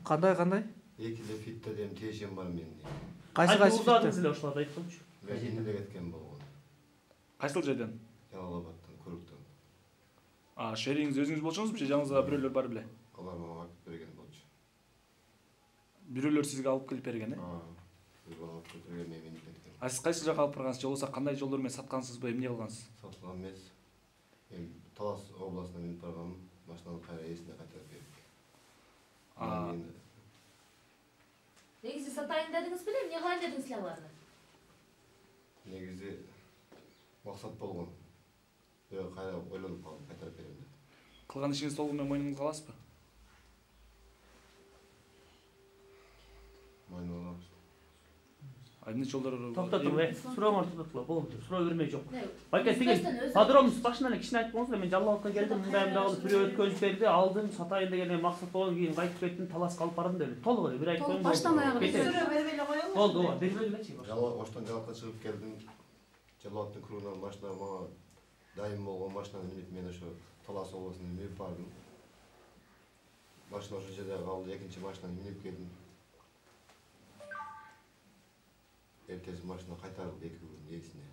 Кандай? Экиле фитте дем тешем бар менде. Кайсы Ушладыңыз эле ушуларды айтып коечу. Мәдинеде кеткен болгон. Кайсыл жайдан? Жалалабадтан, Күрүктөн. Шериңиз өзүңүз болчуңузбу же жаныңызда бирөөлөр бар беле? Алар мага алып берген болчу. Бирөөлөр сизге алып келип берген, э? Бир бала алып кетирген мен минип кеткен. Сиз кайсы жака алып баргансыз? Же болбосо кандай жолдор менен саткансызбы, эмне кылгансыз? Сатылган эмес. Мен Талас областына минип баргам, машинаны кайра ээсине кайтарып берип. Негизи сатайын дедиңиз беле, эмне кылайын дедиңиз эле аларны? Негизи максат болгон. Бирок кайра ойлонуп калдым, кайтарып берем деп. Кылган ишиңизди толугу менен мойнуңузга аласызбы? Мойнума алам. Эмне жолдор? Токтотуңуз, сурооңорду токтотуңуз. Болот, суроо бермей жок. Байке, сиз подробность башынан эле кичине айтып коңуз, мен Жалал келдим, мындай кылып бирөө өткөзүп берди, алдым, сатайын деген максат болгон, кийин кайтып кеттим, Таласка алып бардым деп. Толук эле бир айтып коюң. Баштан аягына суроо бербей эле коелу. Болду, бербей элечи. Оштон Жалалга чыгып келдим. Жалалдын кругунан машина мага дайым болгон машинаны минип мен ошо Талас областына минип бардым. Машина ошо жерде калды, экинчи машинаны минип келдим. Эртеси машина кайтарылды 2 күн ээсине.